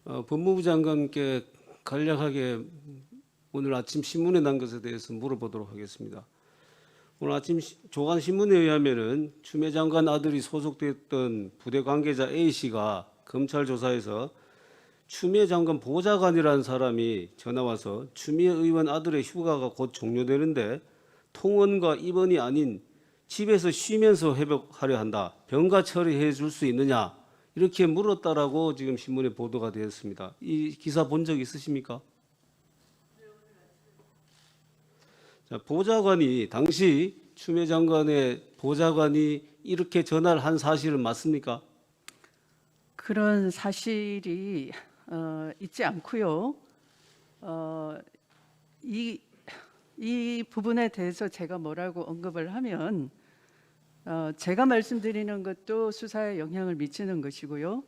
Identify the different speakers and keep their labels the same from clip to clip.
Speaker 1: 법무부 장관께 간략하게 오늘 아침 신문에 난 것에 대해서 물어보도록 하겠습니다. 오늘 아침 조간 신문에 의하면은 추미애 장관 아들이 소속됐던 부대 관계자 A 씨가 검찰 조사에서 추미애 장관 보좌관이라는 사람이 전화 와서 추미애 의원 아들의 휴가가 곧 종료되는데 통원과 입원이 아닌 집에서 쉬면서 회복하려 한다. 병가 처리해 줄 수 있느냐? 이렇게 물었다라고 지금 신문에 보도가 되었습니다. 이 기사 본 적 있으십니까? 자, 보좌관이 당시 추미애 장관의 보좌관이 이렇게 전화를 한 사실은 맞습니까?
Speaker 2: 그런 사실이 있지 않고요. 이 부분에 대해서 제가 뭐라고 언급을 하면 제가 말씀드리는 것도 수사에 영향을 미치는 것이고요.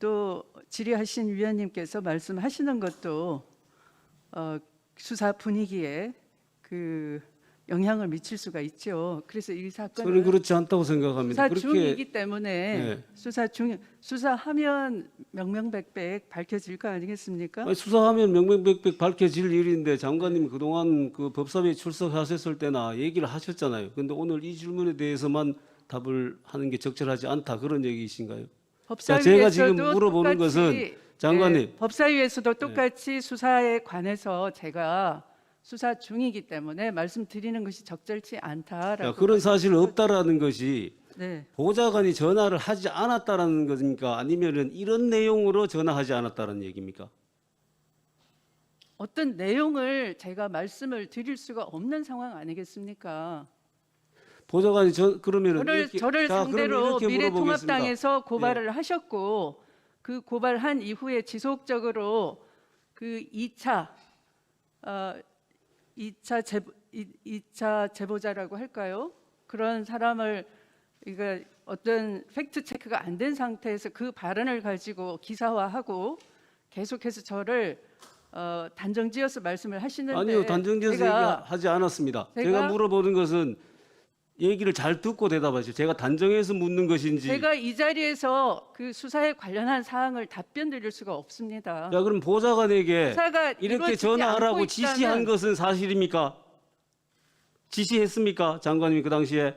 Speaker 2: 또 질의하신 위원님께서 말씀하시는 것도 수사 분위기에 그 영향을 미칠 수가 있죠. 그래서 이 사건은
Speaker 1: 저는 그렇지 않다고 생각합니다.
Speaker 2: 수사 중이기 때문에
Speaker 1: 네.
Speaker 2: 수사하면 명명백백 밝혀질 거 아니겠습니까?
Speaker 1: 아니, 수사하면 명명백백 밝혀질 일인데 장관님 그동안 그 법사위에 출석하셨을 때나 얘기를 하셨잖아요. 그런데 오늘 이 질문에 대해서만 답을 하는 게 적절하지 않다 그런 얘기이신가요? 자, 제가 지금 물어보는 것은 장관님
Speaker 2: 네, 법사위에서도 똑같이 수사에 관해서 제가 수사 중이기 때문에 말씀드리는 것이 적절치 않다라고.
Speaker 1: 자, 그런 사실은 없다라는 것이
Speaker 2: 네.
Speaker 1: 보좌관이 전화를 하지 않았다라는 것입니까? 아니면은 이런 내용으로 전화하지 않았다는 얘기입니까?
Speaker 2: 어떤 내용을 제가 말씀을 드릴 수가 없는 상황 아니겠습니까?
Speaker 1: 보좌관이 그러면은
Speaker 2: 저를
Speaker 1: 자,
Speaker 2: 상대로
Speaker 1: 그러면 이렇게
Speaker 2: 미래통합당에서 고발을 하셨고 그 고발한 이후에 지속적으로 그 2차 제보자라고 할까요? 그런 사람을 어떤 팩트 체크가 안 된 상태에서 그 발언을 가지고 기사화하고 계속해서 저를 단정지어서 말씀을 하시는데
Speaker 1: 아니요, 단정지어서 얘기하지 않았습니다. 제가 물어보는 것은 얘기를 잘 듣고 대답하시죠. 제가 단정해서 묻는 것인지.
Speaker 2: 제가 이 자리에서 그 수사에 관련한 사항을 답변 드릴 수가 없습니다.
Speaker 1: 자, 그럼 보좌관에게
Speaker 2: 수사가
Speaker 1: 이렇게
Speaker 2: 이루어지지
Speaker 1: 전화하라고
Speaker 2: 않고
Speaker 1: 지시한
Speaker 2: 있다면
Speaker 1: 것은 사실입니까? 지시했습니까? 장관님이 그 당시에?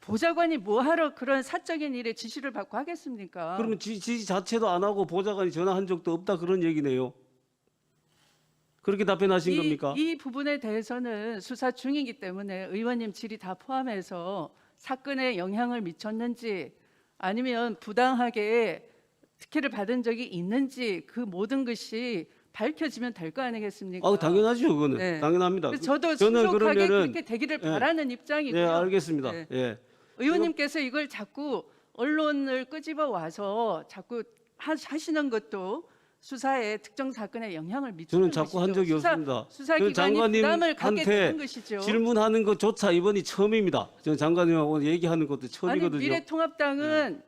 Speaker 2: 보좌관이 뭐하러 그런 사적인 일에 지시를 받고 하겠습니까?
Speaker 1: 그러면 지시 자체도 안 하고 보좌관이 전화한 적도 없다 그런 얘기네요. 그렇게 답변하신 겁니까?
Speaker 2: 이 부분에 대해서는 수사 중이기 때문에 의원님 질의 다 포함해서 사건에 영향을 미쳤는지 아니면 부당하게 특혜를 받은 적이 있는지 그 모든 것이 밝혀지면 될 거 아니겠습니까?
Speaker 1: 당연하죠, 그거는.
Speaker 2: 네.
Speaker 1: 당연합니다.
Speaker 2: 그래서 저도
Speaker 1: 저는
Speaker 2: 신속하게
Speaker 1: 그러면은
Speaker 2: 그렇게 되기를 바라는 입장이고요.
Speaker 1: 네, 알겠습니다.
Speaker 2: 네.
Speaker 1: 예.
Speaker 2: 의원님께서 이걸 자꾸 언론을 끄집어 와서 자꾸 하시는 것도 수사에 특정 사건에 영향을 미치는
Speaker 1: 저는 자꾸 한 적이 없습니다.
Speaker 2: 수사기관이 부담을 갖게 되는 것이죠.
Speaker 1: 질문하는 것조차 이번이 처음입니다. 저는 장관님하고 얘기하는 것도 처음이거든요.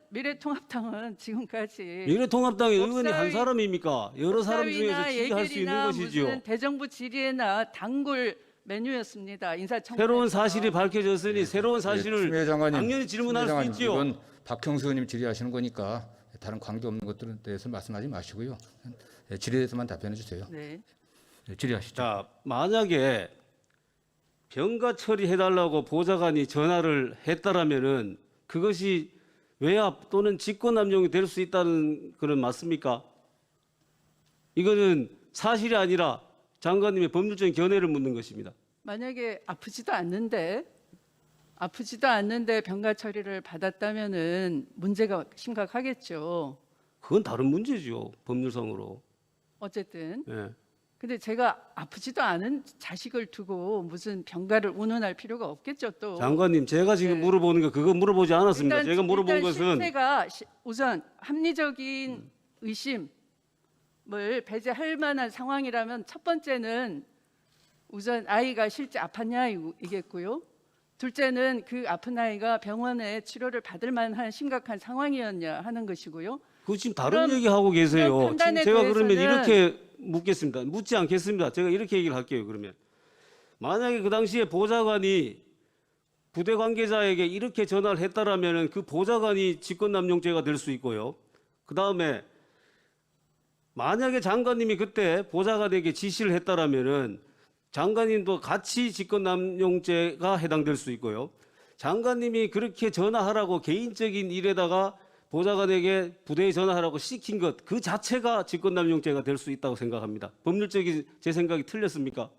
Speaker 2: 미래통합당은 지금까지
Speaker 1: 미래통합당의 의원이 한 사람입니까? 여러 사람 중에서
Speaker 2: 법사위나
Speaker 1: 질의할 수 있는 것이죠.
Speaker 2: 무슨 대정부 질의나 단골 메뉴였습니다. 인사청문회.
Speaker 1: 새로운 사실이 밝혀졌으니 새로운 사실을
Speaker 3: 추미애 장관님,
Speaker 1: 당연히 질문할
Speaker 3: 추미애
Speaker 1: 수
Speaker 3: 장관님,
Speaker 1: 있지요.
Speaker 3: 이건 박형수 의원님 질의하시는 거니까 다른 관계 없는 것들에 대해서 말씀하지 마시고요. 질의에 대해서만 답변해 주세요.
Speaker 2: 네.
Speaker 3: 질의하시죠.
Speaker 1: 자, 만약에 병가 처리해달라고 보좌관이 전화를 했다라면은 그것이 외압 또는 직권남용이 될 수 있다는 그런 맞습니까? 이거는 사실이 아니라 장관님의 법률적인 견해를 묻는 것입니다.
Speaker 2: 만약에 아프지도 않는데 병가 처리를 받았다면은 문제가 심각하겠죠.
Speaker 1: 그건 다른 문제죠, 법률상으로.
Speaker 2: 어쨌든.
Speaker 1: 예.
Speaker 2: 근데 제가 아프지도 않은 자식을 두고 무슨 병가를 운운할 필요가 없겠죠, 또.
Speaker 1: 장관님, 제가 지금
Speaker 2: 네.
Speaker 1: 물어보는 거 그거 물어보지 않았습니다. 제가 물어본
Speaker 2: 일단
Speaker 1: 것은
Speaker 2: 실태가 우선 합리적인 의심을 배제할 만한 상황이라면 첫 번째는 우선 아이가 실제 아팠냐이겠고요. 둘째는 그 아픈 아이가 병원에 치료를 받을 만한 심각한 상황이었냐 하는 것이고요.
Speaker 1: 그 지금 다른 얘기하고 계세요. 지금
Speaker 2: 판단에
Speaker 1: 제가 그러면
Speaker 2: 대해서는
Speaker 1: 이렇게 묻겠습니다. 묻지 않겠습니다. 제가 이렇게 얘기를 할게요. 그러면 만약에 그 당시에 보좌관이 부대 관계자에게 이렇게 전화를 했다라면은 그 보좌관이 직권남용죄가 될 수 있고요. 그 다음에 만약에 장관님이 그때 보좌관에게 지시를 했다라면은 장관님도 같이 직권남용죄가 해당될 수 있고요. 장관님이 그렇게 전화하라고 개인적인 일에다가 보좌관에게 부대에 전화하라고 시킨 것 그 자체가 직권남용죄가 될 수 있다고 생각합니다. 법률적인 제 생각이 틀렸습니까?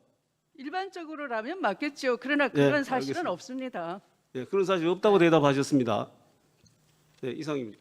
Speaker 2: 일반적으로라면 맞겠죠. 그러나
Speaker 1: 네,
Speaker 2: 그런 사실은
Speaker 1: 알겠습니다.
Speaker 2: 없습니다.
Speaker 1: 네, 그런 사실이 없다고 대답하셨습니다. 네, 이상입니다.